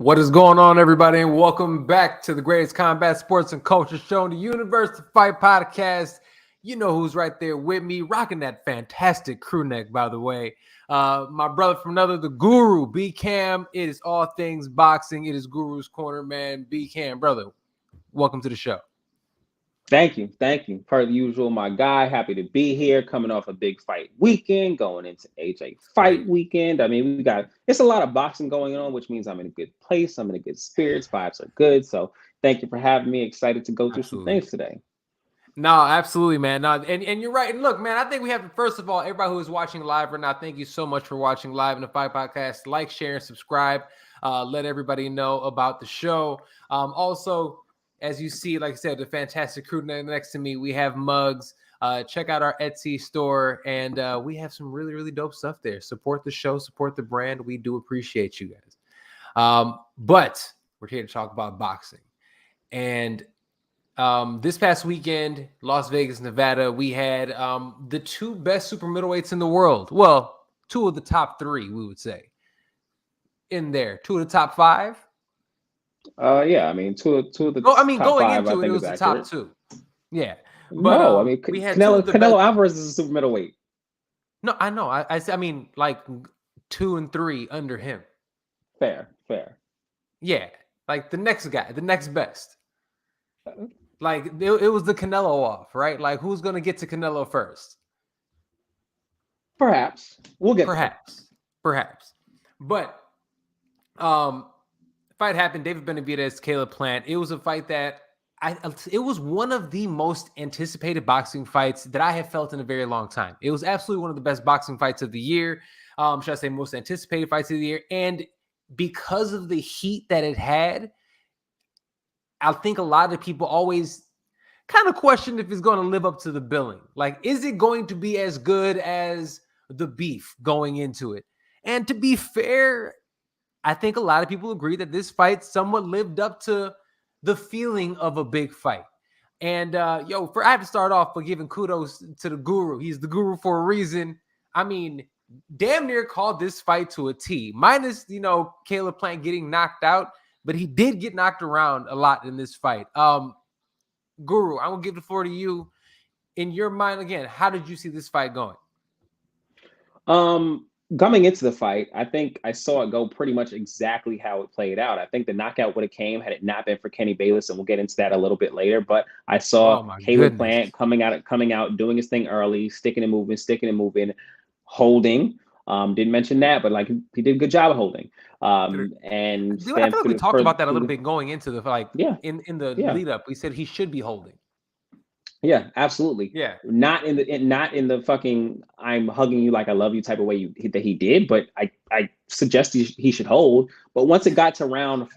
What is going on, everybody, and welcome back to the greatest combat sports and culture show in the universe, the Fight Podcast. You know who's right there with me, rocking that fantastic crew neck, by the way. My brother from another, the Guru, CAMM. It is all things boxing. It is Guru's Corner, man. CAMM, brother, welcome to the show. Thank you. Per the usual, my guy, happy to be here, coming off a big fight weekend, going into AJ fight weekend. I mean, it's a lot of boxing going on, which means I'm in a good place. I'm in a good spirits. Vibes are good. So thank you for having me. Excited to go through some things today. No, absolutely, man. No, and you're right. And look, man, I think we have, first of all, everybody who is watching live right now, thank you so much for watching live in the Fight Podcast. Like, share, and subscribe. Let everybody know about the show. Also, as you see, like I said, the fantastic crew next to me, we have mugs. Check out our Etsy store, and we have some really, really dope stuff there. Support the show, support the brand. We do appreciate you guys. But we're here to talk about boxing. And this past weekend, Las Vegas, Nevada, we had the two best super middleweights in the world. Well, two of the top three, we would say, in there. Two of the top five. Yeah, I mean, two of the. Going five, into it, it was the top two. Yeah, but no, I mean, we had Canelo Alvarez is a super middleweight. No, I know. I mean, like 2 and 3 under him. Fair. Yeah, like the next guy, the next best. Like it was the Canelo off, right? Like who's gonna get to Canelo first? Perhaps we'll get perhaps. But fight happened. David Benavidez, Caleb Plant. It was a fight that it was one of the most anticipated boxing fights that I have felt in a very long time. It was absolutely one of the best boxing fights of the year. Should I say most anticipated fights of the year? And because of the heat that it had, I think a lot of people always kind of question if it's going to live up to the billing. Like, is it going to be as good as the beef going into it? And to be fair, I think a lot of people agree that this fight somewhat lived up to the feeling of a big fight. And I have to start off by giving kudos to the Guru. He's the Guru for a reason. I mean, damn near called this fight to a T. Minus, Caleb Plant getting knocked out, but he did get knocked around a lot in this fight. Guru, I'm gonna give the floor to you. In your mind, again, how did you see this fight going? Coming into the fight, I think I saw it go pretty much exactly how it played out. I think the knockout would have came had it not been for Kenny Bayless, and we'll get into that a little bit later. But I saw Caleb Plant coming out, doing his thing early, sticking and moving, holding. Didn't mention that, but like he did a good job of holding. And I feel like we talked about that a little bit going into the fight. In the lead up, we said he should be holding. Yeah, absolutely. Yeah, not in the fucking I'm hugging you like I love you type of way that he did, but I suggest he should hold. But once it got to round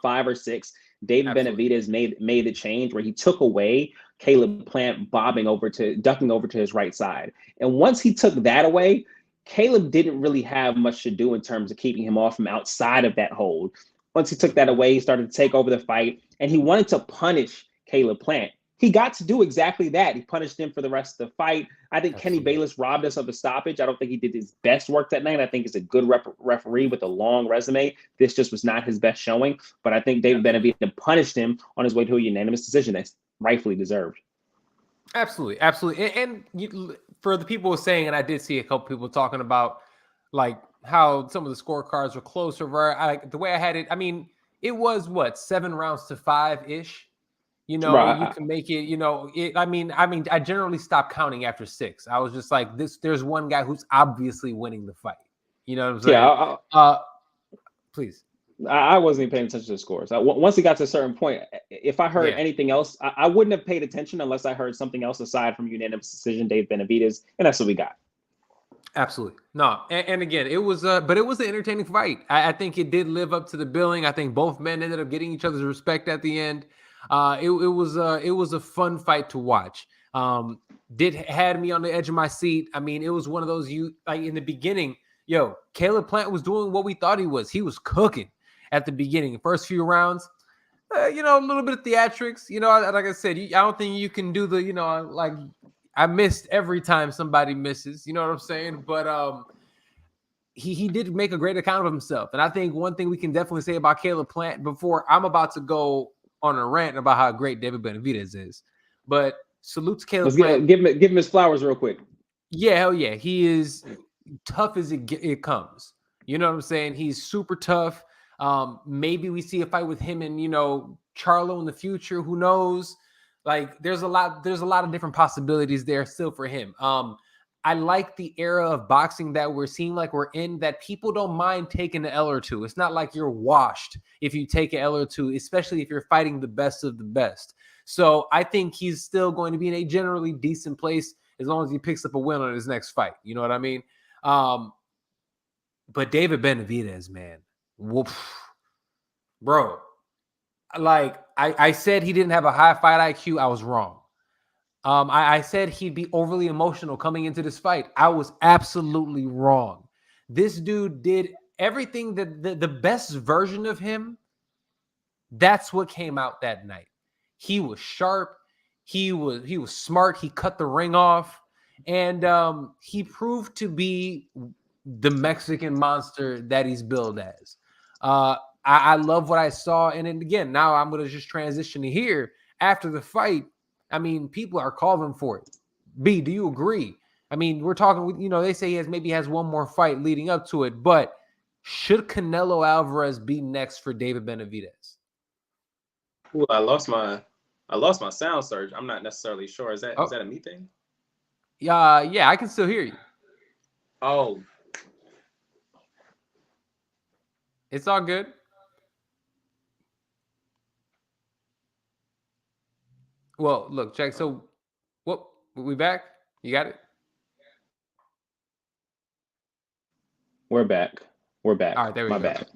5 or 6, David Benavidez made the change where he took away Caleb Plant ducking over to his right side, and once he took that away, Caleb didn't really have much to do in terms of keeping him off from outside of that hold. Once he took that away, he started to take over the fight, and he wanted to punish Caleb Plant. He got to do exactly that. He punished him for the rest of the fight. I think Kenny Bayless robbed us of the stoppage. I don't think he did his best work that night. I think he's a good referee with a long resume. This just was not his best showing. But I think David Benavidez punished him on his way to a unanimous decision that's rightfully deserved. Absolutely. And for the people saying, and I did see a couple people talking about like how some of the scorecards were closer. The way I had it, I mean, it was 7 rounds to 5-ish. You can make it, I generally stopped counting after 6. I was just like, there's one guy who's obviously winning the fight. You know what I'm saying? Please. I wasn't even paying attention to the scores. Once it got to a certain point, if I heard anything else, I wouldn't have paid attention unless I heard something else aside from unanimous decision, Dave Benavidez, and that's what we got. Absolutely. No, and again, it was but it was an entertaining fight. I think it did live up to the billing. I think both men ended up getting each other's respect at the end. It was a fun fight to watch. Had me on the edge of my seat. I mean, it was one of those in the beginning, Caleb Plant was doing what we thought he was. He was cooking at the beginning. The first few rounds, a little bit of theatrics. Like I said, I don't think you can do I missed every time somebody misses. You know what I'm saying? But he did make a great account of himself. And I think one thing we can definitely say about Caleb Plant before I'm about to go on a rant about how great David Benavidez is, but salute to Caleb Plant. Give him his flowers real quick. Yeah, hell yeah. He is tough as it comes. You know what I'm saying? He's super tough. Maybe we see a fight with him and, Charlo in the future. Who knows? Like there's a lot of different possibilities there still for him. I like the era of boxing that we're seeing like we're in, that people don't mind taking an L or two. It's not like you're washed if you take an L or two, especially if you're fighting the best of the best. So I think he's still going to be in a generally decent place as long as he picks up a win on his next fight. You know what I mean? But David Benavidez, man, whoop, bro. Like I said, he didn't have a high fight IQ. I was wrong. I said he'd be overly emotional coming into this fight. I was absolutely wrong. This dude did everything that the best version of him. That's what came out that night. He was sharp. He was smart. He cut the ring off, and he proved to be the Mexican monster that he's billed as. I love what I saw, and then again, now I'm going to just transition to here after the fight. I mean, people are calling for it. B, do you agree? I mean, we're talking, they say he maybe has one more fight leading up to it, but should Canelo Alvarez be next for David Benavidez? Ooh, I lost my sound surge. I'm not necessarily sure. Is that a me thing? Yeah, I can still hear you. Oh. It's all good. Well, look, check. So, what? We back? You got it? We're back. All right, there we go. My bad.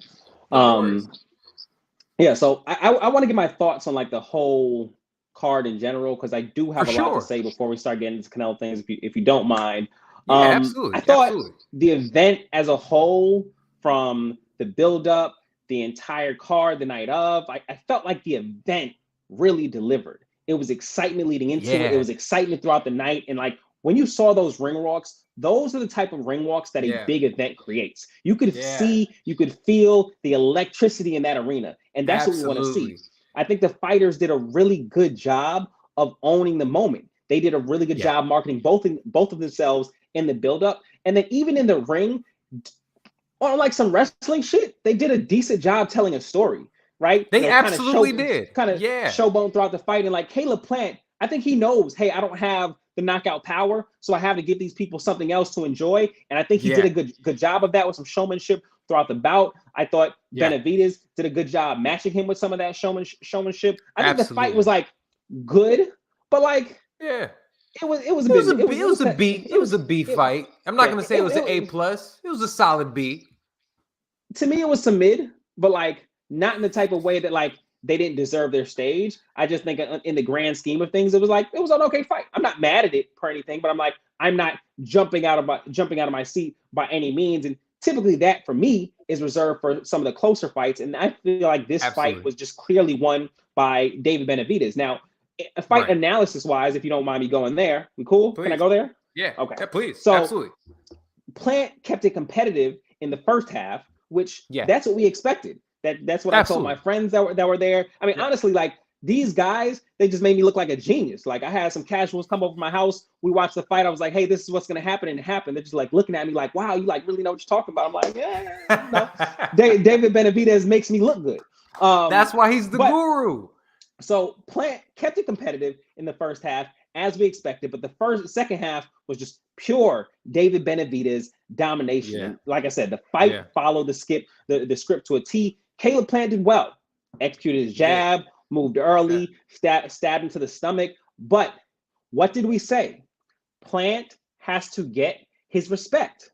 Yeah, so I want to get my thoughts on like the whole card in general, because I do have a lot to say before we start getting into Canelo things, if you don't mind. Yeah, absolutely. I thought the event as a whole, from the build-up, the entire card, the night of, I felt like the event really delivered. It was excitement leading into it. It was excitement throughout the night. And like when you saw those ring walks, those are the type of ring walks that a big event creates. You could see, you could feel the electricity in that arena. And that's what we want to see. I think the fighters did a really good job of owning the moment. They did a really good job marketing both of themselves in the buildup. And then even in the ring, on like some wrestling shit, they did a decent job telling a story. Right? They absolutely did. Kind of showboat throughout the fight. And like Caleb Plant, I think he knows, hey, I don't have the knockout power, so I have to give these people something else to enjoy. And I think he did a good job of that with some showmanship throughout the bout. I thought Benavidez did a good job matching him with some of that showmanship. I think the fight was like good, but like it was a B fight. I'm not gonna say it was an A+. It was a solid B. To me, it was some mid, but like not in the type of way that like they didn't deserve their stage. I just think in the grand scheme of things, it was an okay fight. I'm not mad at it or anything, but I'm not jumping out of my seat by any means. And typically that for me is reserved for some of the closer fights. And I feel like this fight was just clearly won by David Benavidez. Now, fight analysis wise, if you don't mind me going there, we cool? Please. Can I go there? Yeah. Okay. Yeah, please. So absolutely. Plant kept it competitive in the first half, which that's what we expected. That's what I told my friends that were there. I mean, honestly, like these guys, they just made me look like a genius. Like I had some casuals come over to my house. We watched the fight. I was like, hey, this is what's going to happen. And it happened. They're just like looking at me like, wow, you like really know what you're talking about. I'm like, David Benavidez makes me look good. That's why he's the guru. So Plant kept it competitive in the first half, as we expected. But the second half was just pure David Benavidez domination. Yeah. Like I said, the fight followed the script to a T. Caleb Plant did well, executed his jab, moved early, stabbed him to the stomach. But what did we say? Plant has to get his respect.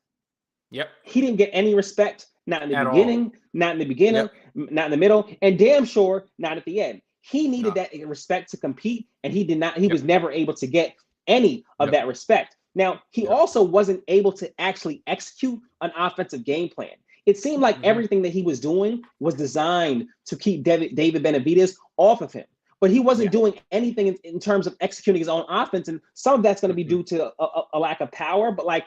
Yep. He didn't get any respect, not in the beginning, not in the beginning, not in the middle, and damn sure not at the end. He needed that respect to compete, and he did not. He was never able to get any of that respect. Now, he also wasn't able to actually execute an offensive game plan. It seemed like everything that he was doing was designed to keep David Benavidez off of him. But he wasn't doing anything in terms of executing his own offense. And some of that's going to be due to a lack of power. But like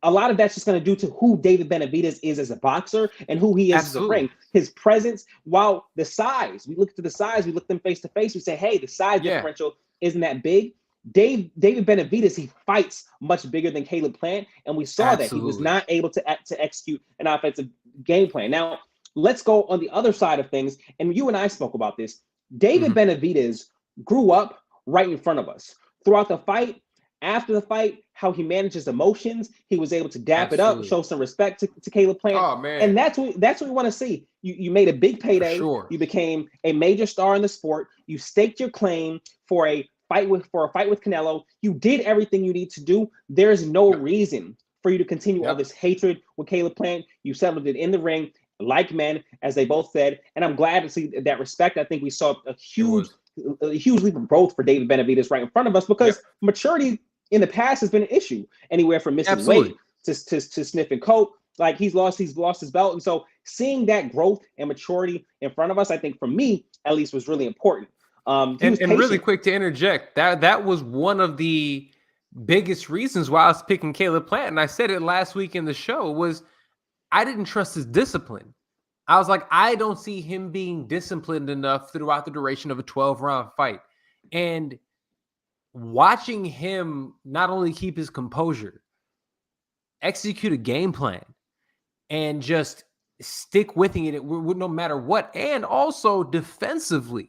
a lot of that's just going to do to who David Benavidez is as a boxer and who he is as a ring. His presence, while the size, we look to the size, we look them face to face, we say, hey, the size differential isn't that big. David Benavidez, he fights much bigger than Caleb Plant, and we saw that he was not able to execute an offensive game plan. Now, let's go on the other side of things, and you and I spoke about this. David Benavidez grew up right in front of us. Throughout the fight, after the fight, how he manages emotions, he was able to dap it up, show some respect to Caleb Plant. Oh, man. And that's what we want to see. You made a big payday. You became a major star in the sport. You staked your claim for a fight with Canelo. You did everything you need to do. There's no reason for you to continue all this hatred with Caleb Plant. You settled it in the ring like men, as they both said. And I'm glad to see that respect. I think we saw a huge leap of growth for David Benavidez right in front of us, because maturity in the past has been an issue, anywhere from missing weight to sniffing coke. Like he's lost his belt. And so seeing that growth and maturity in front of us, I think for me, at least, was really important. And really quick to interject, that was one of the biggest reasons why I was picking Caleb Plant. And I said it last week in the show, was I didn't trust his discipline. I was like, I don't see him being disciplined enough throughout the duration of a 12-round fight. And watching him not only keep his composure, execute a game plan, and just stick with it no matter what, and also defensively,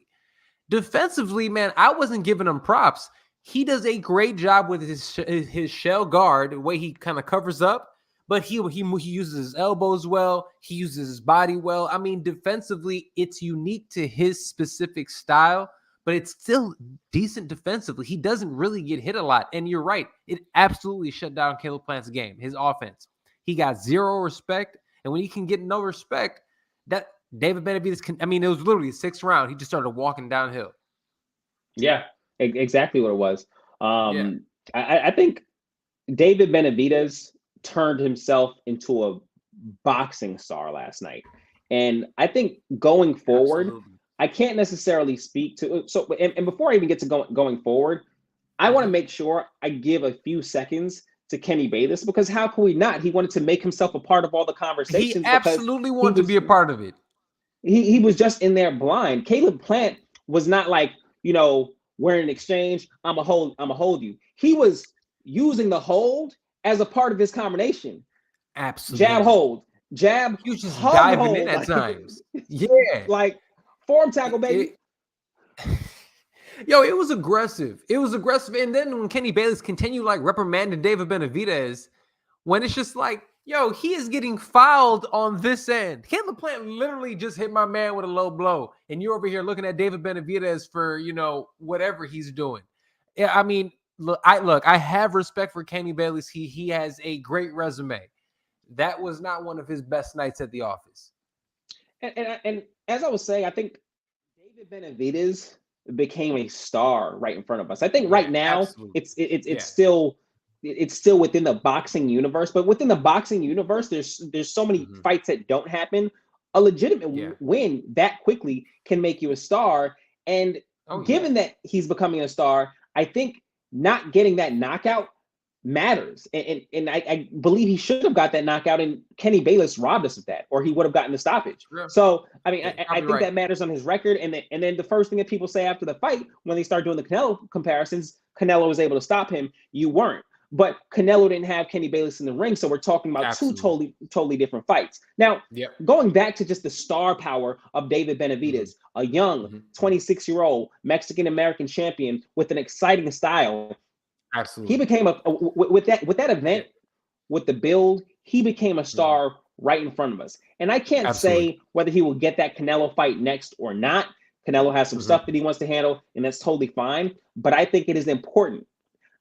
man, I wasn't giving him props. He does a great job with his shell guard, the way he kind of covers up. But he uses his elbows well. He uses his body well. I mean, defensively, it's unique to his specific style, but it's still decent defensively. He doesn't really get hit a lot. And you're right. It absolutely shut down Caleb Plant's game, his offense. He got zero respect. And when he can get no respect, that David Benavidez can, I mean, it was literally 6th round. He just started walking downhill. Yeah, exactly what it was. I think David Benavidez turned himself into a boxing star last night. And I think going forward, I can't necessarily speak to and before I even get to going forward, I want to make sure I give a few seconds to Kenny Bayless, because how can we not? He wanted to make himself a part of all the conversations. He absolutely wanted to be a part of it. He was just in there blind. Caleb Plant was not like, we're in exchange, I'm a hold you. He was using the hold as a part of his combination. Absolutely. Jab, hold, jab. He was just diving hold, in at times. Yeah. Like form tackle, baby. Yo, it was aggressive. And then when Kenny Bayless continued like reprimanding David Benavidez, when it's just like, yo, he is getting fouled on this end. Caleb Plant literally just hit my man with a low blow. And you're over here looking at David Benavidez for, whatever he's doing. Yeah, I mean, Look, I have respect for Kenny Bayless. He has a great resume. That was not one of his best nights at the office. And as I was saying, I think David Benavidez became a star right in front of us. I think right now it's still within the boxing universe, but within the boxing universe, there's so many fights that don't happen. A legitimate win that quickly can make you a star. And given that he's becoming a star, I think not getting that knockout matters. And I believe he should have got that knockout, and Kenny Bayless robbed us of that, or he would have gotten the stoppage. Yeah. So, I mean, I think that matters on his record. And then the first thing that people say after the fight, when they start doing the Canelo comparisons, Canelo was able to stop him. You weren't. But Canelo didn't have Kenny Bayless in the ring, so we're talking about two totally different fights. Now, going back to just the star power of David Benavidez, a young 26-year-old Mexican-American champion with an exciting style. Absolutely. He became with that event, with the build, he became a star right in front of us. And I can't say whether he will get that Canelo fight next or not. Canelo has some stuff that he wants to handle, and that's totally fine. But I think it is important.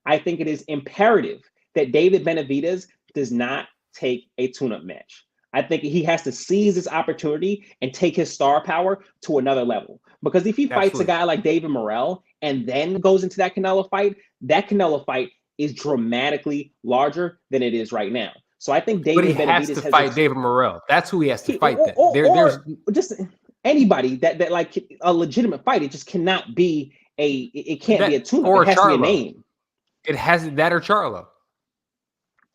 I think it is imperative that David Benavidez does not take a tune-up match. I think he has to seize this opportunity and take his star power to another level. Because if he fights a guy like David Morrell and then goes into that Canelo fight is dramatically larger than it is right now. So I think David Benavidez has to fight David Morrell. That's who he has to fight. There's just anybody that like a legitimate fight. It just cannot be it can't be a tune-up. It has to be a name. It has that or Charlo.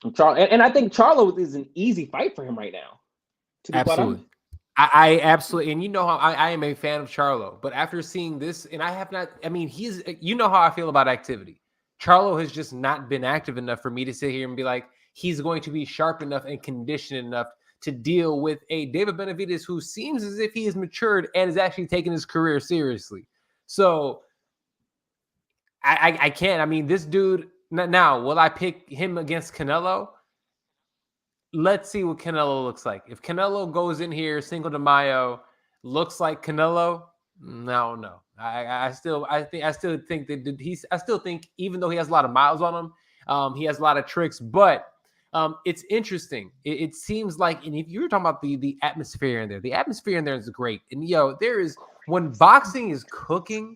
And I think Charlo is an easy fight for him right now. To be quite honest. I absolutely, and you know how I am a fan of Charlo, but after seeing this, and I have not, I mean, you know how I feel about activity. Charlo has just not been active enough for me to sit here and be like, he's going to be sharp enough and conditioned enough to deal with a David Benavidez who seems as if he has matured and is actually taking his career seriously. So I can't. I mean, this dude, now, will I pick him against Canelo? Let's see what Canelo looks like. If Canelo goes in here, Cinco de Mayo, looks like Canelo, no. I still think that I still think, even though he has a lot of miles on him, he has a lot of tricks, but it's interesting. It seems like, and if you were talking about the atmosphere in there, the atmosphere in there is great. And when boxing is cooking,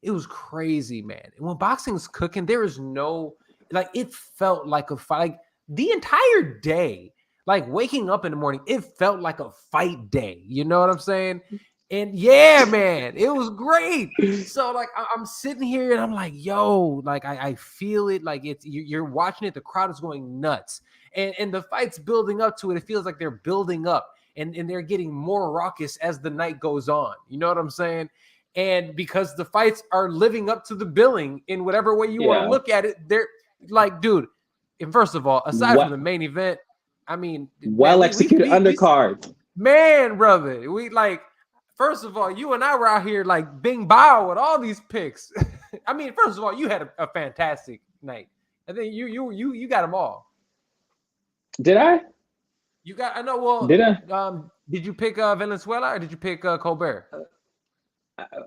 it was crazy, man. And when boxing is cooking, there is no, like, it felt like a fight. Like, the entire day, like waking up in the morning, it felt like a fight day. You know what I'm saying? And yeah, man, it was great. So like, I'm sitting here and I'm like, yo, like I feel it. Like you're watching it. The crowd is going nuts, and the fight's building up to it. It feels like they're building up, and they're getting more raucous as the night goes on. You know what I'm saying? And because the fights are living up to the billing in whatever way you want to look at it, they're like, dude. And first of all, aside from the main event, I mean, executed undercard. Man, brother, we like. First of all, you and I were out here like bing bow with all these picks. I mean, first of all, you had a fantastic night. I think you got them all. Did I? You got. I know. Well, did I? Did you pick Valenzuela or did you pick Colbert?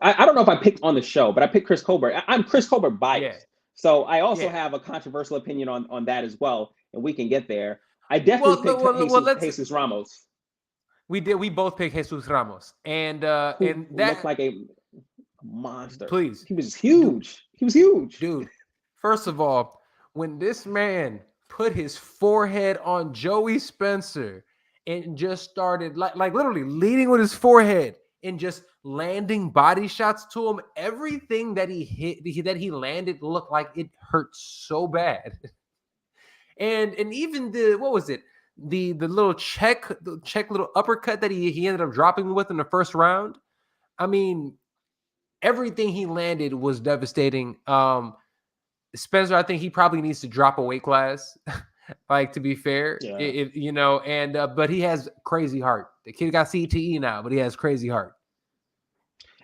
I don't know if I picked on the show, but I picked Chris Colbert. I'm Chris Colbert biased. Yeah. So I also have a controversial opinion on that as well, and we can get there. I definitely picked Jesus Ramos. We did. We both picked Jesus Ramos, and that looked like a monster. Please, he was huge. He was huge, dude. First of all, when this man put his forehead on Joey Spencer and just started like literally leading with his forehead and just landing body shots to him, everything that he hit, that he landed, looked like it hurt so bad. And even what was it? The little check little uppercut that he ended up dropping me with in the first round. I mean, everything he landed was devastating. Spencer, I think he probably needs to drop a weight class. Like, to be fair, but he has crazy heart. The kid got CTE now, but he has crazy heart.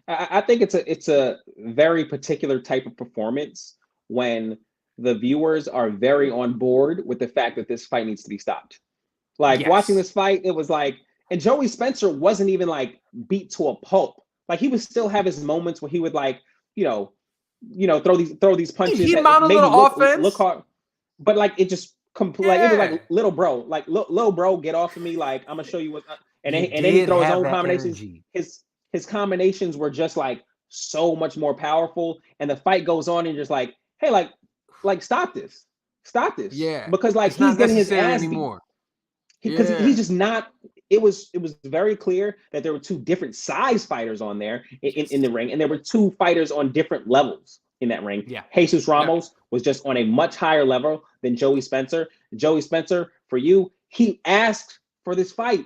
I think it's a very particular type of performance when the viewers are very on board with the fact that this fight needs to be stopped. Like, watching this fight, it was like, and Joey Spencer wasn't even like beat to a pulp. Like, he would still have his moments where he would like, throw these punches. He mounted a little offense. Look hard, but like it just like it was like little bro, little bro, get off of me. Like, I'm gonna show you what. And then he throw his own combinations. Energy. His combinations were just like so much more powerful, and the fight goes on, and just like, hey, like stop this. Yeah, because like he's getting his ass anymore. Because he's just not. It was very clear that there were two different size fighters on there in the ring, and there were two fighters on different levels in that ring. Yeah, Jesus Ramos was just on a much higher level than Joey Spencer. Joey Spencer, for you, he asked for this fight.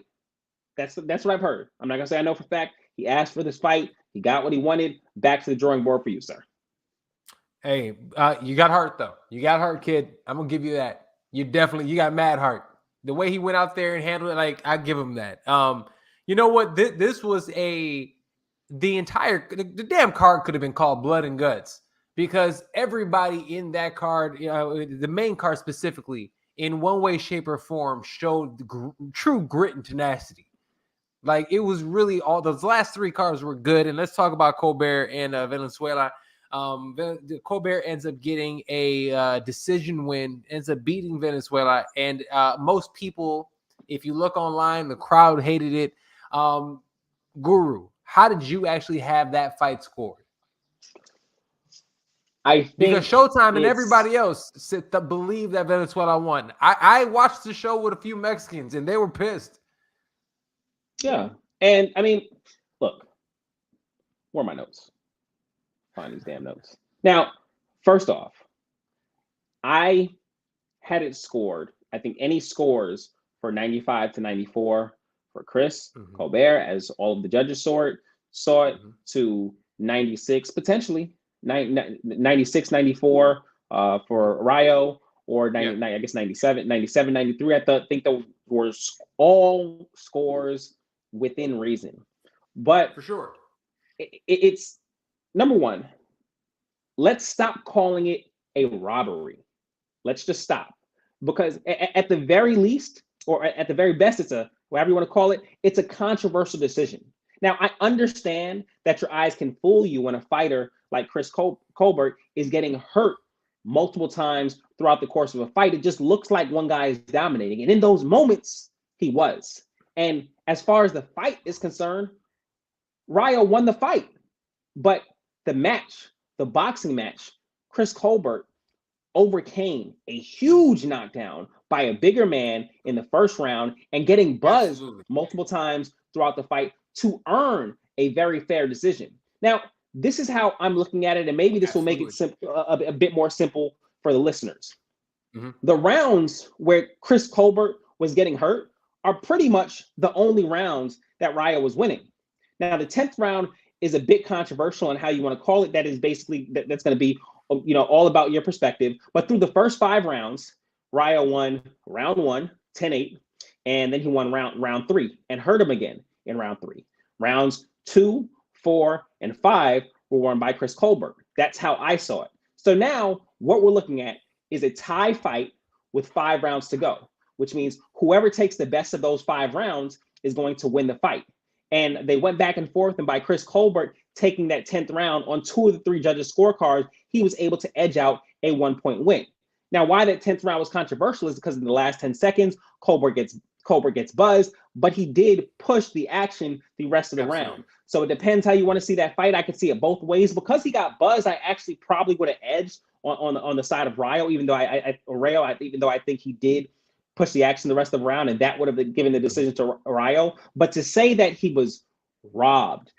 That's what I've heard. I'm not gonna say I know for a fact. He asked for this fight. He got what he wanted. Back to the drawing board for you, sir. Hey, you got heart though. You got heart, kid. I'm gonna give you that. You got mad heart. The way he went out there and handled it, like, I give him that. You know what? This was the damn card could have been called Blood and Guts, because everybody in that card, the main card specifically, in one way, shape, or form, showed true grit and tenacity. Like, it was really all those last three cards were good. And let's talk about Colbert and Valenzuela. Colbert ends up getting a decision win, ends up beating Venezuela, and most people, if you look online, the crowd hated it. Guru, how did you actually have that fight scored? I think because Showtime and everybody else believe that Venezuela won. I watched the show with a few Mexicans, and they were pissed. Yeah, and I mean, look, where are my notes? Find these damn notes. Now, first off, I had it scored I think any scores for 95 to 94 for Chris Colbert, as all of the judges saw it, to 96, potentially 96, 94 for Rayo, or 90, I guess 97, 93. I think those were all scores within reason. But for sure, it's number one, let's stop calling it a robbery. Let's just stop. Because at the very least, or at the very best, it's whatever you want to call it, it's a controversial decision. Now, I understand that your eyes can fool you when a fighter like Chris Colbert is getting hurt multiple times throughout the course of a fight. It just looks like one guy is dominating. And in those moments, he was. And as far as the fight is concerned, Rayo won the fight. But the match, the boxing match, Chris Colbert overcame a huge knockdown by a bigger man in the first round and getting buzzed multiple times throughout the fight to earn a very fair decision. Now, this is how I'm looking at it, and maybe this will make it a bit more simple for the listeners. The rounds where Chris Colbert was getting hurt are pretty much the only rounds that Rayo was winning. Now, the 10th round is a bit controversial on how you want to call it. That is basically, that's going to be, all about your perspective. But through the first 5 rounds, Rayo won round 1, 10-8, and then he won round 3 and hurt him again in round 3. Rounds 2, 4, and 5 were won by Chris Colbert. That's how I saw it. So now what we're looking at is a tie fight with 5 rounds to go, which means whoever takes the best of those 5 rounds is going to win the fight. And they went back and forth, and by Chris Colbert taking that 10th round on 2 of the 3 judges' scorecards, he was able to edge out a 1-point win. Now, why that 10th round was controversial is because in the last 10 seconds, Colbert gets buzzed, but he did push the action the rest of the round. So it depends how you want to see that fight. I could see it both ways. Because he got buzzed, I actually probably would have edged on the side of Rayo, even though I think he did push the action the rest of the round, and that would have given the decision to Rayo. But to say that he was robbed,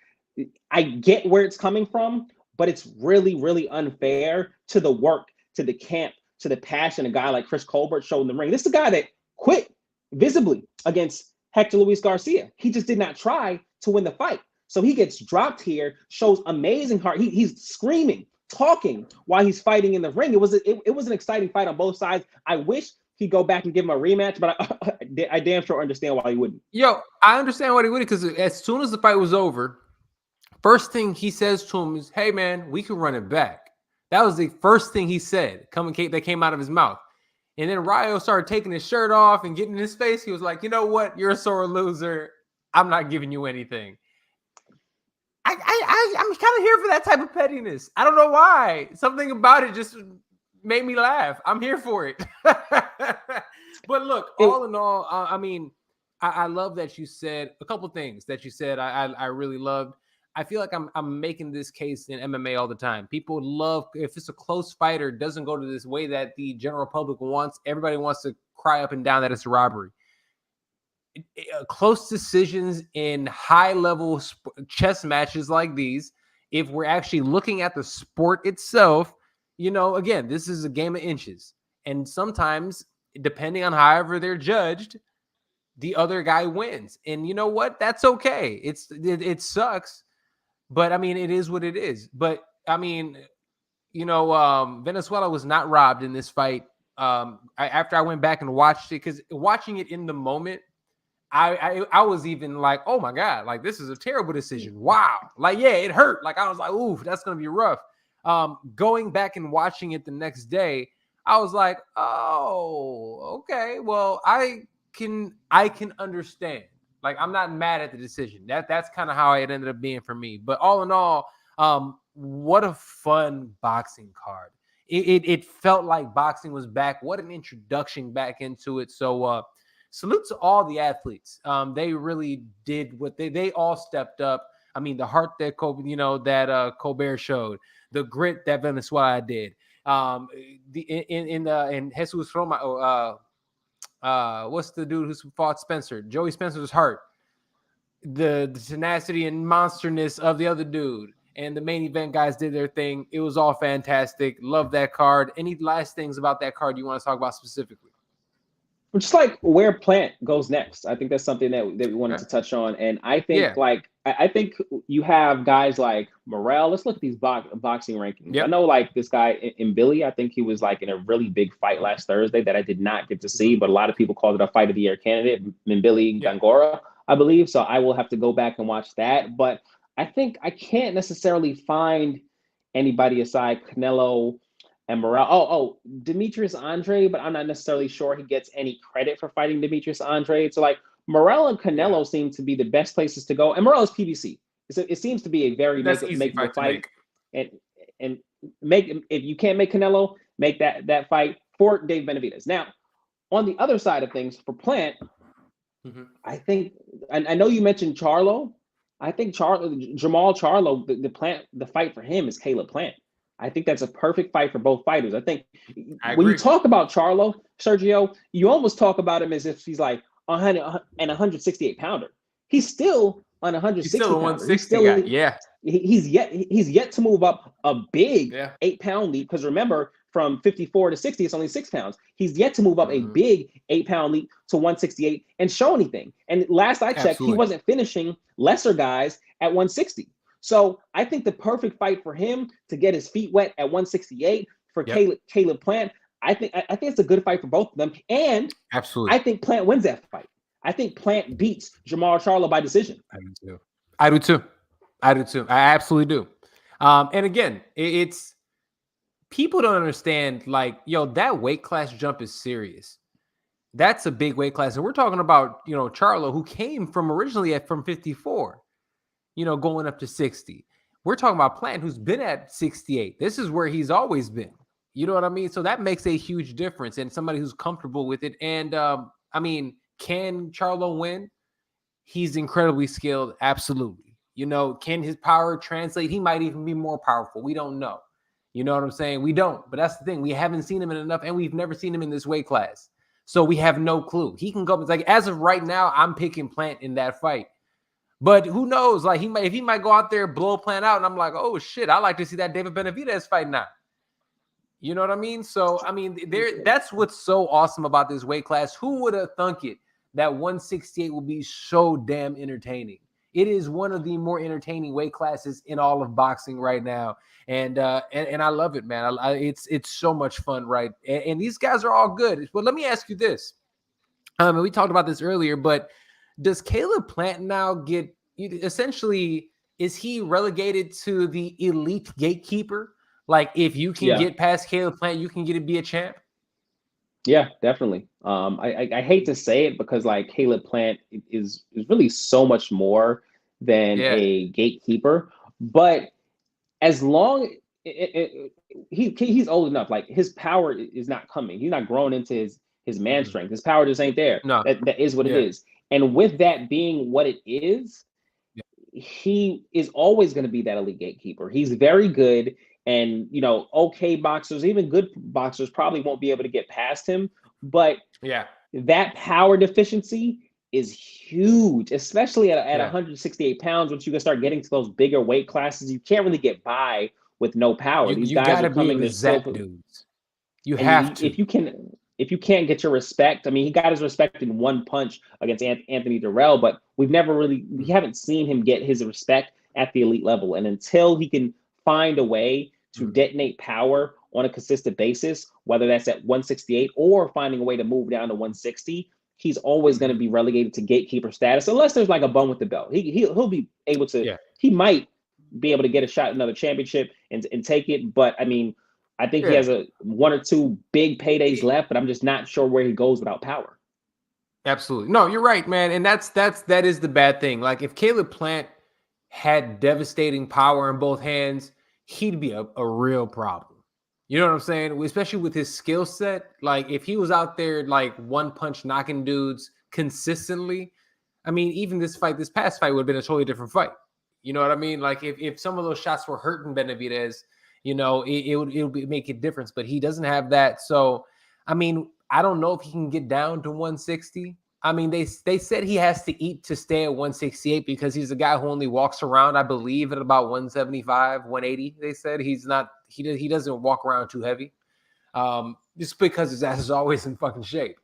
I get where it's coming from, but it's really, really unfair to the work, to the camp, to the passion a guy like Chris Colbert showed in the ring. This is a guy that quit visibly against Hector Luis Garcia. He just did not try to win the fight. So he gets dropped here, shows amazing heart. He's screaming, talking while he's fighting in the ring. It was an exciting fight on both sides. I wish he'd go back and give him a rematch, but I damn sure understand why he wouldn't. Yo, I understand why he wouldn't, because as soon as the fight was over, first thing he says to him is, "Hey man, we can run it back." That was the first thing he said that came out of his mouth. And then Rayo started taking his shirt off and getting in his face. He was like, "You know what? You're a sore loser. I'm not giving you anything." I'm kind of here for that type of pettiness. I don't know why. Something about it just made me laugh. I'm here for it. But look, all in all, I love that you said a couple things that you said I really loved. I feel like I'm making this case in MMA all the time. People love, if it's a close fight or doesn't go to this way that the general public wants, everybody wants to cry up and down that it's a robbery. Close decisions in high-level chess matches like these, if we're actually looking at the sport itself, again, this is a game of inches. And sometimes, depending on however they're judged, the other guy wins. And you know what? That's okay. It sucks. But, it is what it is. But, Venezuela was not robbed in this fight. After I went back and watched it, because watching it in the moment, I was even like, oh, my God, like, this is a terrible decision. Wow. Like, yeah, it hurt. Like, I was like, ooh, that's going to be rough. Going back and watching it the next day, I was like, oh, okay. Well, I can understand. Like, I'm not mad at the decision. That's kind of how it ended up being for me. But all in all, what a fun boxing card. It felt like boxing was back. What an introduction back into it. So salute to all the athletes. They really did what they all stepped up. The heart that Colbert showed, the grit that Venezuela did. In Jesus Roma, what's the dude who fought Spencer? Joey Spencer's heart, the tenacity and monsterness of the other dude, and the main event guys did their thing. It was all fantastic. Love that card. Any last things about that card you want to talk about specifically? Just like where Plant goes next. I think that's something that we wanted to touch on. And I think I think you have guys like Morrell. Let's look at these boxing rankings. Yep. I know like this guy in Billy, I think he was like in a really big fight last Thursday that I did not get to see, but a lot of people called it a fight of the year candidate, Billy Gongora, I believe. So I will have to go back and watch that. But I think I can't necessarily find anybody aside Canelo and Morrell. Demetrius Andre, but I'm not necessarily sure he gets any credit for fighting Demetrius Andre. So like Morrell and Canelo seem to be the best places to go. And Morrell is PBC. It seems to be a very makeable fight. And make, if you can't make Canelo, make that fight for Dave Benavidez. Now, on the other side of things, for Plant, I think, and I know you mentioned Charlo. I think Jamal Charlo, the fight for him is Caleb Plant. I think that's a perfect fight for both fighters. I think when you talk about Charlo, Sergio, you almost talk about him as if he's like 168 pounder. He's still on 160. He's still a 160 guy. Yeah. He's yet to move up a big 8-pound leap, because remember, from 54 to 60, it's only 6 pounds. He's yet to move up a big 8-pound leap to 168 and show anything. And last I checked, he wasn't finishing lesser guys at 160. So I think the perfect fight for him to get his feet wet at 168 for Caleb Plant. I think it's a good fight for both of them. And I think Plant wins that fight. I think Plant beats Jamal Charlo by decision. I do too. I absolutely do. And again, it's people don't understand, like, yo, that weight class jump is serious. That's a big weight class. And we're talking about, Charlo, who came from originally from 54. Going up to 60. We're talking about Plant, who's been at 68. This is where he's always been. You know what I mean? So that makes a huge difference, and somebody who's comfortable with it. And I mean, can Charlo win? He's incredibly skilled. Absolutely. Can his power translate? He might even be more powerful. We don't know. You know what I'm saying? We don't. But that's the thing. We haven't seen him in enough, and we've never seen him in this weight class. So we have no clue. He can go. It's like, as of right now, I'm picking Plant in that fight. But who knows? Like, he might go out there, blow Plant out, and I'm like, oh shit, I like to see that David Benavidez fight now. You know what I mean? So I mean, that's what's so awesome about this weight class. Who would have thunk it that 168 will be so damn entertaining? It is one of the more entertaining weight classes in all of boxing right now, and I love it, man. It's so much fun, right? And these guys are all good. But let me ask you this. And we talked about this earlier, but does Caleb Plant now get, essentially, is he relegated to the elite gatekeeper? Like, if you can get past Caleb Plant, you can get to be a champ? Yeah, definitely. I hate to say it, because like Caleb Plant is really so much more than a gatekeeper. But as long he's old enough, like his power is not coming. He's not growing into his man strength. His power just ain't there. No, that is what it is. And with that being what it is, he is always going to be that elite gatekeeper. He's very good. And, okay boxers, even good boxers, probably won't be able to get past him. But that power deficiency is huge, especially at 168 pounds. Once you can start getting to those bigger weight classes, you can't really get by with no power. These guys are coming to zap dudes. You have to. If you can't get your respect, I mean, he got his respect in one punch against Anthony Durrell, but we haven't seen him get his respect at the elite level. And until he can find a way to detonate power on a consistent basis, whether that's at 168 or finding a way to move down to 160, he's always going to be relegated to gatekeeper status, unless there's like a bum with the belt. He'll be able to, he might be able to get a shot at another championship and take it. But I mean, I think he has one or two big paydays left, but I'm just not sure where he goes without power. Absolutely. No, you're right, man. And that is the bad thing. Like, if Caleb Plant had devastating power in both hands, he'd be a real problem. You know what I'm saying? Especially with his skill set. Like, if he was out there like one punch knocking dudes consistently, I mean, even this past fight would have been a totally different fight. You know what I mean? Like, if some of those shots were hurting Benavidez, it would make a difference, but he doesn't have that. So, I mean, I don't know if he can get down to 160. I mean, they said he has to eat to stay at 168 because he's a guy who only walks around, I believe, at about 175, 180. They said he doesn't walk around too heavy, just because his ass is always in fucking shape.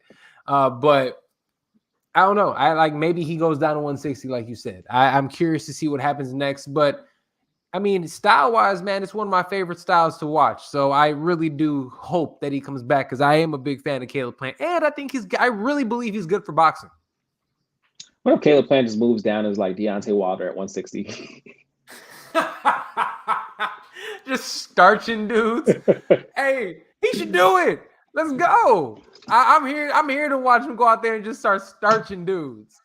But I don't know. I like maybe he goes down to 160, like you said. I'm curious to see what happens next. But I mean, style-wise, man, it's one of my favorite styles to watch. So I really do hope that he comes back because I am a big fan of Caleb Plant, and I really believe he's good for boxing. What if Caleb Plant just moves down as like Deontay Wilder at 160? Just starching dudes. Hey, he should do it. Let's go. I'm here to watch him go out there and just start starching dudes.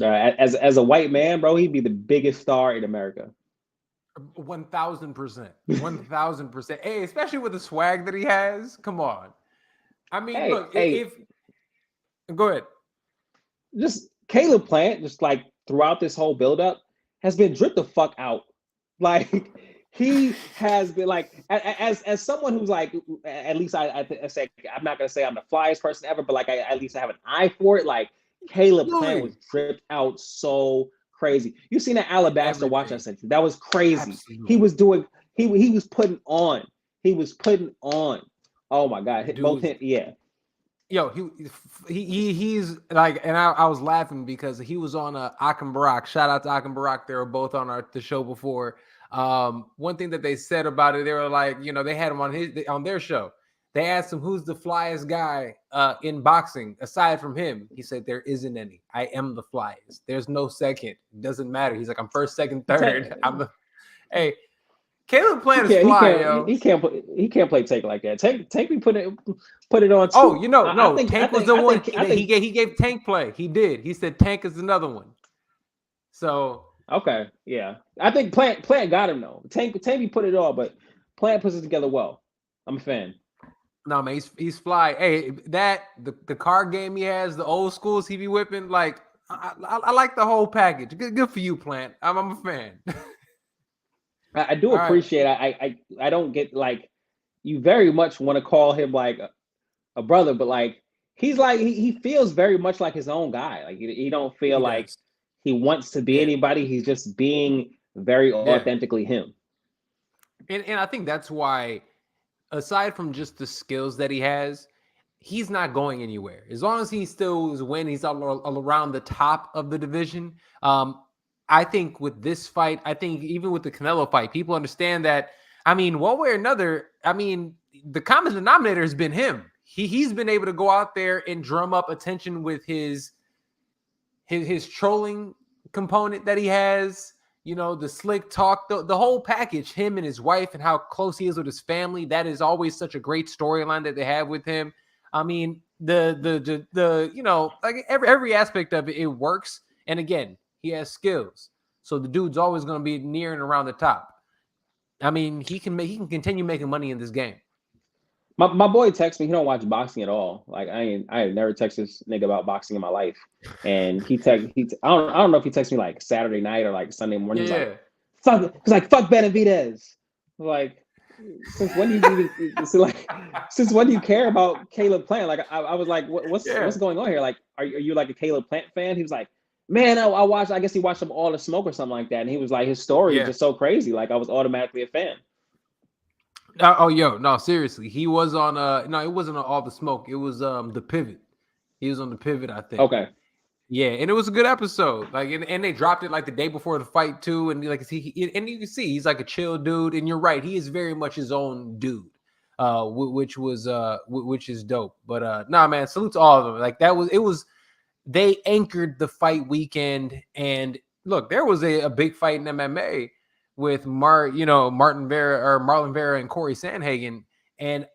As a white man, bro, he'd be the biggest star in America. 1,000%. 1,000%. Hey, especially with the swag that he has. Come on. I mean, if go ahead. Just Caleb Plant, just like throughout this whole buildup, has been dripped the fuck out. Like he has been like, as someone who's like, at least I say, I'm not gonna say I'm the flyest person ever, but like at least I have an eye for it. Like Caleb Plant was dripped out so crazy. You seen that Alabaster watch I sent you? That was crazy. Absolutely. He was doing, he was putting on. He was putting on. Oh my God. Dude, both him, yeah. Yo, he's like, and I was laughing because he was on Akim Barak. Shout out to Akim Barak. They were both on the show before. One thing that they said about it, they were like, you know, they had him on their show. They asked him who's the flyest guy in boxing aside from him. He said there isn't any. I am the flyest. There's no second. It doesn't matter. He's like, I'm first, second, third. Hey, Caleb Plant is fly, yo. He can't play Tank like that. Tank be put it on. Oh, you know, no. Tank was the one. He gave Tank play. He did. He said Tank is another one. So okay, yeah. I think Plant got him though. Tank be put it all, but Plant puts it together well. I'm a fan. No, man, he's fly. Hey, the card game he has, the old schools he be whipping. Like I like the whole package. Good for you, Plant. I'm a fan. I do appreciate. Right. I don't get like you very much want to call him like a brother, but like he's like he feels very much like his own guy. Like he don't feel like he wants to be anybody. He's just being very authentically him. And I think that's why, aside from just the skills that he has, he's not going anywhere. As long as he still is winning, he's all around the top of the division. I think with this fight, I think even with the Canelo fight, people understand that, I mean, one way or another, I mean, the common denominator has been him. He's been able to go out there and drum up attention with his trolling component that he has, you know, the slick talk, the whole package, him and his wife and how close he is with his family. That is always such a great storyline that they have with him. I mean, the you know, like every aspect of it, it works. And again, he has skills. So the dude's always going to be near and around the top. I mean, he can continue making money in this game. My boy texts me. He don't watch boxing at all. Like I have never texted this nigga about boxing in my life. And I don't know if he texts me like Saturday night or like Sunday morning. Yeah. He's like fuck Benavidez. Like since when do you since when do you care about Caleb Plant? Like I was like what's going on here? Like are you like a Caleb Plant fan? He was like, man, I guess he watched him All the Smoke or something like that. And he was like, his story is just so crazy. Like I was automatically a fan. No, seriously. He was on no, it wasn't on All the Smoke. It was The Pivot. He was on The Pivot, I think. Okay. Yeah, and it was a good episode. Like and they dropped it like the day before the fight too. And like and you can see he's like a chill dude. And you're right, he is very much his own dude. Which is dope. But nah, man, salute to all of them. Like they anchored the fight weekend, and look, there was a big fight in MMA with Marlon Vera and Corey Sandhagen, and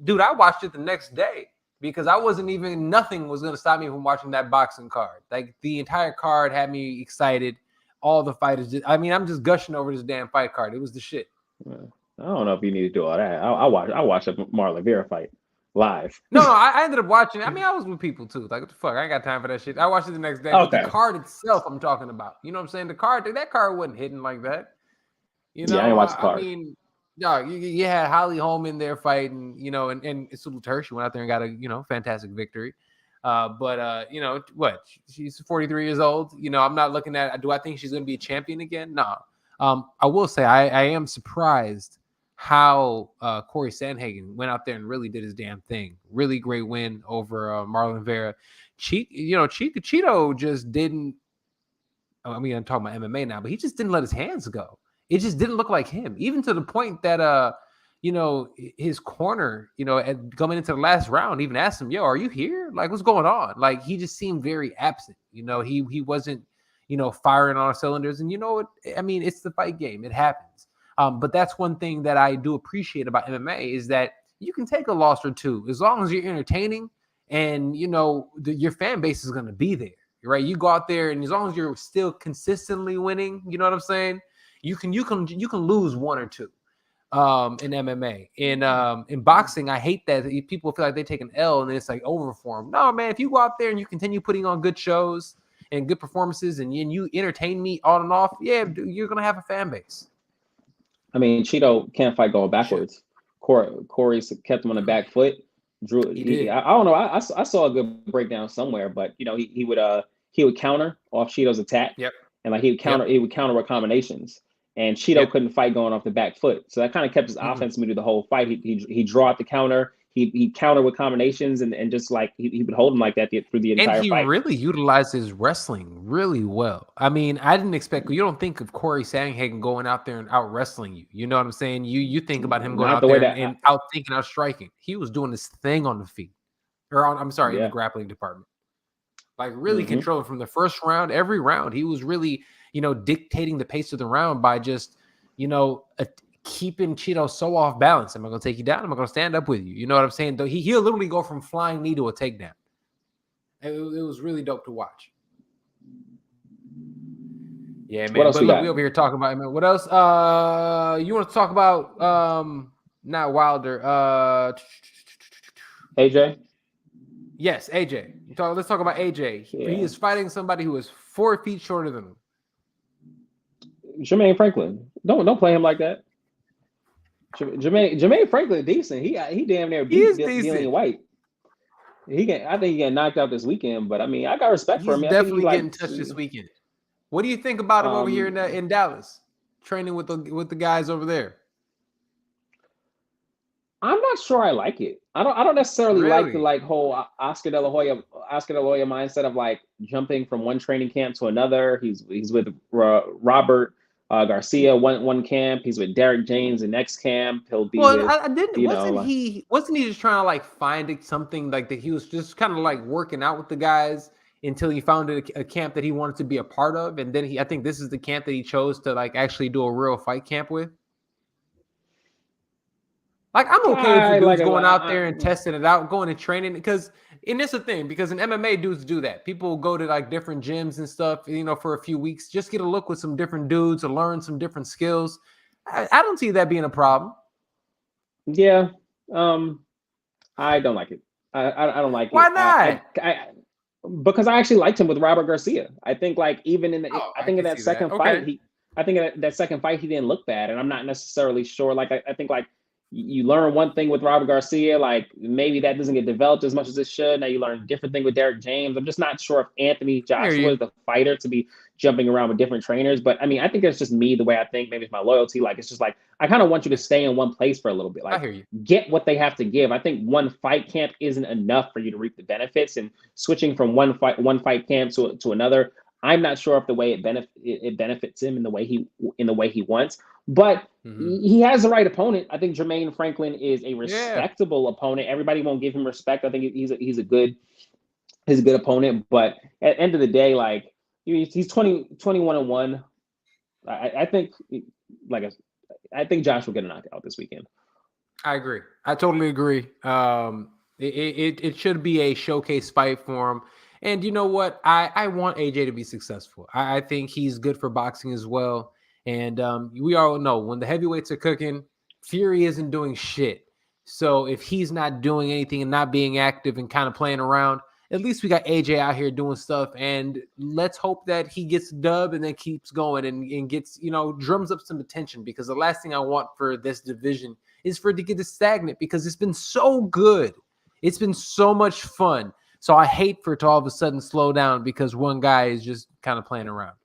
dude, I watched it the next day because nothing was going to stop me from watching that boxing card. Like the entire card had me excited. All the fighters, I'm just gushing over this damn fight card. It was the shit. I don't know if you need to do all that. I watched a Marlon Vera fight live. No, I ended up watching it. I mean, I was with people too. Like, what the fuck? I ain't got time for that shit. I watched it the next day. Okay. But the card itself, I'm talking about. You know what I'm saying? That card wasn't hidden like that. You know, I didn't watch the card. I mean, no, you had Holly Holm in there fighting, you know, and salute her. She went out there and got a, fantastic victory. But what? She's 43 years old. You know, I'm not looking at, do I think she's going to be a champion again? No. I will say I am surprised how Corey Sandhagen went out there and really did his damn thing. Really great win over Marlon Vera. Cheeto just didn't. I mean, I'm talking about MMA now, but he just didn't let his hands go. It just didn't look like him, even to the point that his corner, coming into the last round, even asked him, "Yo, are you here? Like, what's going on?" Like, he just seemed very absent. He wasn't, firing on all cylinders. And I mean, it's the fight game. It happens. But that's one thing that I do appreciate about MMA is that you can take a loss or two as long as you're entertaining and, your fan base is going to be there, right? You go out there and as long as you're still consistently winning, you know what I'm saying? You can lose one or two in MMA. In boxing, I hate that people feel like they take an L and then it's like over for them. No, man, if you go out there and you continue putting on good shows and good performances and you entertain me on and off, yeah, you're going to have a fan base. I mean, Cheeto can't fight going backwards. Corey kept him on the back foot. Drew, I don't know. I saw a good breakdown somewhere, but he would counter off Cheeto's attack. Yep. And like he would counter with combinations. And Cheeto couldn't fight going off the back foot, so that kind of kept his offense moving the whole fight. He draw out the counter. He countered with combinations and just like he would hold him like that through the entire fight. And he really utilized his wrestling really well. I mean, I didn't expect. You don't think of Corey Sandhagen going out there and out wrestling you. You know what I'm saying? You think about him going out there and out thinking, out striking. He was doing this thing on the feet, in the grappling department. Like really controlling from the first round, every round. He was really, dictating the pace of the round by just, keeping Cheeto so off balance. Am I going to take you down? Am I going to stand up with you? You know what I'm saying? Though he'll literally go from flying knee to a takedown. It was really dope to watch. Yeah, man. But look, we over here talking about, man. What else? You want to talk about not Wilder? AJ? Yes, AJ. Let's talk about AJ. Yeah. He is fighting somebody who is 4 feet shorter than him. Jermaine Franklin. Don't play him like that. Jermaine Franklin decent. He damn near beat Dillian White. I think he got knocked out this weekend, but I mean, I got respect for him. He's definitely getting touched this weekend. What do you think about him over here in Dallas, training with the guys over there? I'm not sure I like it. I don't necessarily like the whole Oscar De La Hoya mindset of like jumping from one training camp to another. He's with Robert Garcia one camp. He's with Derek James the next camp. He'll be wasn't he just trying to like find something like that? He was just kind of like working out with the guys until he found a camp that he wanted to be a part of, and then I think this is the camp that he chose to like actually do a real fight camp with. Like, I'm okay with dudes going out there and testing it out, going and training, because, and it's a thing, because in MMA, dudes do that. People go to, like, different gyms and stuff, for a few weeks, just get a look with some different dudes to learn some different skills. I don't see that being a problem. Yeah. I don't like it. I don't like it. Why not? Because I actually liked him with Robert Garcia. I think, like, even in in that second fight, that second fight, he didn't look bad, and I'm not necessarily sure. Like, I think, like, you learn one thing with Robert Garcia, like maybe that doesn't get developed as much as it should. Now you learn a different thing with Derek James. I'm just not sure if Anthony Joshua is the fighter to be jumping around with different trainers. But I mean, I think it's just me, the way I think. Maybe it's my loyalty. Like, it's just like, I kind of want you to stay in one place for a little bit. Like, I hear you. Get what they have to give. I think one fight camp isn't enough for you to reap the benefits, and switching from one fight camp to another, I'm not sure if the way it benefits him in the way he wants. But he has the right opponent. I think Jermaine Franklin is a respectable opponent. Everybody won't give him respect. I think he's a good opponent. But at the end of the day, like, he's 21-1. I think Josh will get a knockout this weekend. I agree. I totally agree. It should be a showcase fight for him. And you know what? I want AJ to be successful. I think he's good for boxing as well. And we all know when the heavyweights are cooking, Fury isn't doing shit. So if he's not doing anything and not being active and kind of playing around, at least we got AJ out here doing stuff. And let's hope that he gets a dub and then keeps going and gets, drums up some attention, because the last thing I want for this division is for it to get stagnant, because it's been so good. It's been so much fun. So I hate for it to all of a sudden slow down because one guy is just kind of playing around.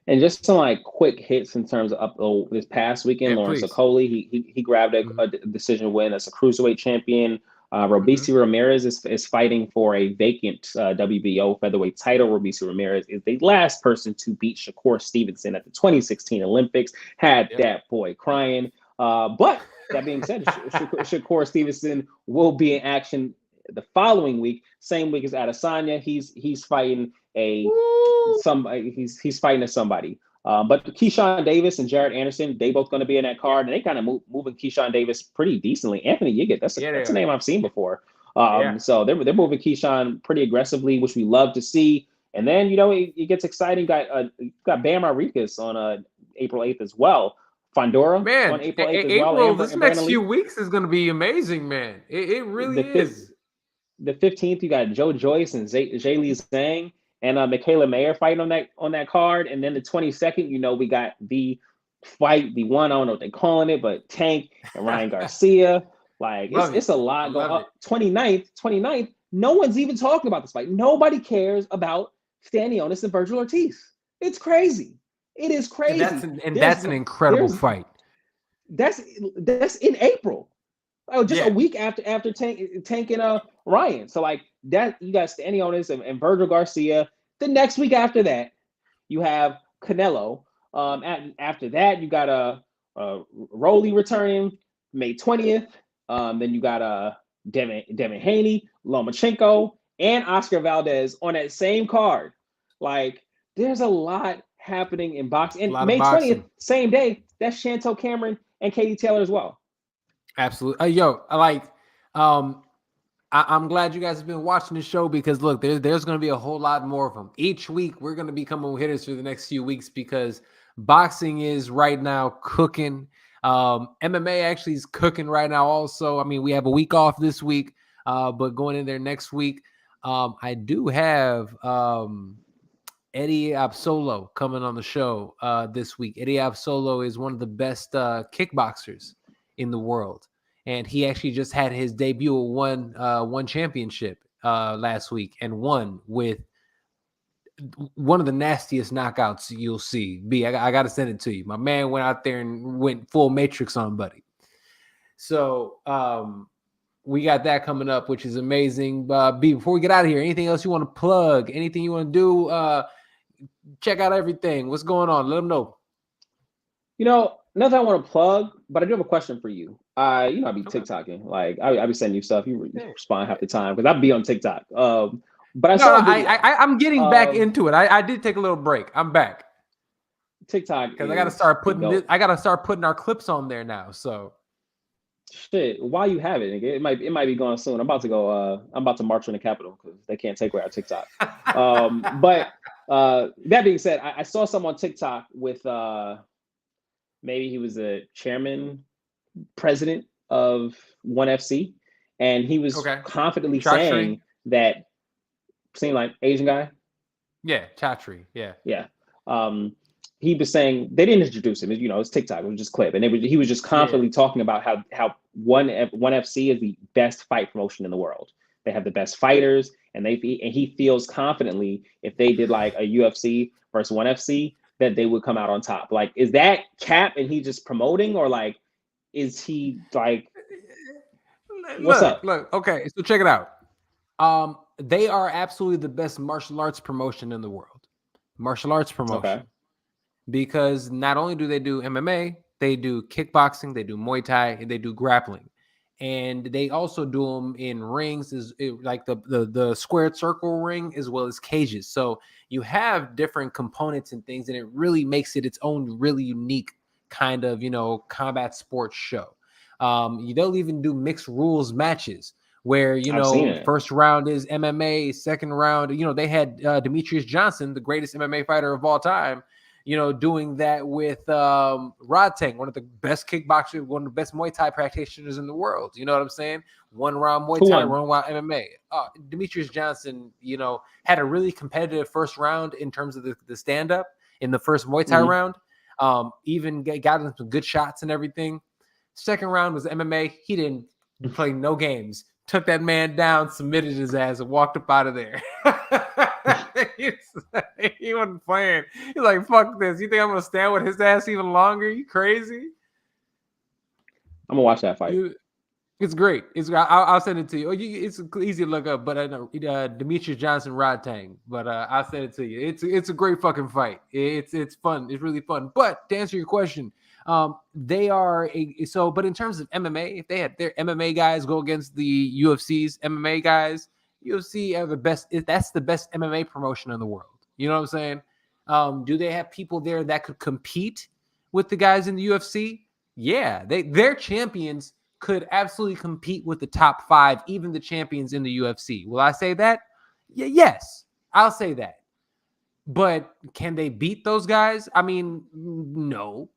And just some like quick hits in terms of this past weekend, Yeah, Lawrence please. Okoli, he grabbed a decision win as a cruiserweight champion. Robeisy Ramirez is fighting for a vacant WBO featherweight title. Robeisy Ramirez is the last person to beat Shakur Stevenson at the 2016 Olympics. Had that boy crying. But that being said, Shakur Stevenson will be in action the following week, same week as Adesanya. He's fighting somebody. He's fighting somebody. But Keyshawn Davis and Jared Anderson, they both going to be in that card, and they kind of moving Keyshawn Davis pretty decently. Anthony Yiggett, that's a name I've seen before. So they're moving Keyshawn pretty aggressively, which we love to see. And then it gets exciting. Got Bam Rodriguez on April 8th as well. Fondora on April 8th as well. This next few weeks is going to be amazing, man. It really is. The 15th, you got Joe Joyce and Zhayli Zhang and Michaela Mayer fighting on that card. And then the 22nd, we got the fight, the one, I don't know what they're calling it, but Tank and Ryan Garcia. Like, it's a lot going on. 29th, no one's even talking about this fight. Nobody cares about Stanionis and Virgil Ortiz. It's crazy. It is crazy. And that's an incredible fight. That's in April. Oh, just a week after Tank and Ryan. So like that, you got Stanionis and Virgil Garcia. The next week after that, you have Canelo. After that, you got Rolly returning May 20th. Then you got Devin Haney, Lomachenko, and Oscar Valdez on that same card. Like, there's a lot happening in boxing. And May 20th, same day, that's Chantel Cameron and Katie Taylor as well. Absolutely. I'm glad you guys have been watching the show because look, there's going to be a whole lot more of them. Each week, we're going to be coming with hitters for the next few weeks because boxing is right now cooking. MMA actually is cooking right now also. I mean, we have a week off this week, but going in there next week, I do have Eddie Absolo coming on the show this week. Eddie Absolo is one of the best kickboxers in the world, and he actually just had his debut at one championship last week and won with one of the nastiest knockouts you'll see. I got to send it to you. My man went out there and went full Matrix on buddy. So we got that coming up, which is amazing. B, before we get out of here, anything else you want to plug? Anything you want to do? Check out everything. What's going on? Let them know. Nothing I want to plug, but I do have a question for you. I be TikToking. Like I be sending you stuff. You respond half the time because I be on TikTok. But I'm getting back into it. I did take a little break. I'm back. TikTok because I got to start putting I got to start putting our clips on there now. So shit, while you have it, it might be going soon. I'm about to go. I'm about to march on the Capitol because they can't take away our TikTok. But that being said, I saw someone on TikTok with maybe he was the president of ONE FC, and he was confidently saying that. Seemed like Asian guy. Yeah, Chatri. Yeah. He was saying they didn't introduce him. It's TikTok. It was just clip, and he was just confidently talking about how ONE FC is the best fight promotion in the world. They have the best fighters, and he feels confidently if they did like a UFC versus ONE FC that they would come out on top. Like, is that cap and he just promoting, or like, is he like? What's up? Look, okay, so check it out. They are absolutely the best martial arts promotion in the world. Martial arts promotion. Okay. Because not only do they do MMA, they do kickboxing, they do Muay Thai, and they do grappling. And they also do them in rings, like the squared circle ring as well as cages. So you have different components and things, and it really makes it its own really unique kind of, combat sports show. They'll even do mixed rules matches. Where, first round is MMA, second round, they had Demetrius Johnson, the greatest MMA fighter of all time, doing that with Rod Tang, one of the best kickboxers, one of the best Muay Thai practitioners in the world. You know what I'm saying? One round Muay Thai, one round MMA. Demetrius Johnson, had a really competitive first round in terms of the stand-up in the first Muay Thai round. Even got him some good shots and everything. Second round was MMA. He didn't play no games. Took that man down, submitted his ass, and walked up out of there. He wasn't playing. He's like, fuck this. You think I'm gonna stand with his ass even longer? You crazy? I'm gonna watch that fight. It's great. I'll send it to you. It's easy to look up, but I know Demetrius Johnson Rodtang. But I'll send it to you. It's a great fucking fight. It's fun. It's really fun. But to answer your question, they are but in terms of MMA, if they had their MMA guys go against the UFC's MMA guys, UFC are the best. That's the best MMA promotion in the world. You know what I'm saying? Do they have people there that could compete with the guys in the UFC? Yeah, their champions could absolutely compete with the top 5, even the champions in the UFC. Will I say that? Yeah, yes, I'll say that. But can they beat those guys? I mean, no.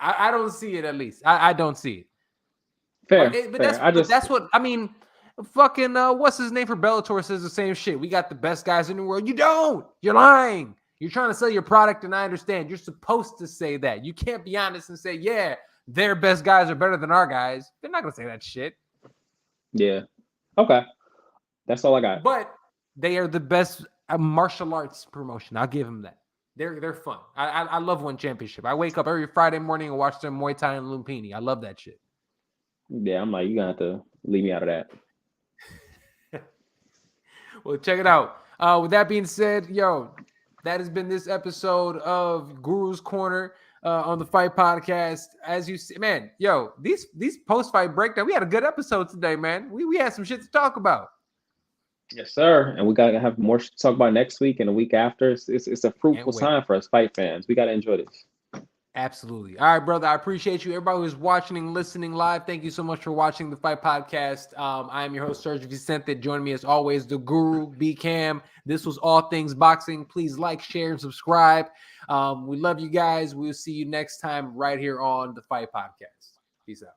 I don't see it, at least. I don't see it. Fair. But that's what I mean. Fucking what's his name for Bellator says the same shit. We got the best guys in the world. You don't. You're lying. You're trying to sell your product, and I understand. You're supposed to say that. You can't be honest and say, yeah, their best guys are better than our guys. They're not going to say that shit. Yeah. Okay. That's all I got. But they are the best martial arts promotion. I'll give them that. They're fun. I love One Championship. I wake up every Friday morning and watch them Muay Thai and Lumpini. I love that shit. Yeah, I'm like, you're going to have to leave me out of that. Well, check it out. With that being said, that has been this episode of Guru's Corner on the Fight Podcast. As you see, man, these post-fight breakdown, we had a good episode today, man. We had some shit to talk about. Yes, sir. And we got to have more to talk about next week and the week after. It's a fruitful time for us fight fans. We got to enjoy this. Absolutely. All right, brother. I appreciate you. Everybody who's watching and listening live, thank you so much for watching the Fight Podcast. I am your host, SERG VICENTE. Join me as always, the Guru, BCAMM. This was All Things Boxing. Please like, share, and subscribe. We love you guys. We'll see you next time right here on the Fight Podcast. Peace out.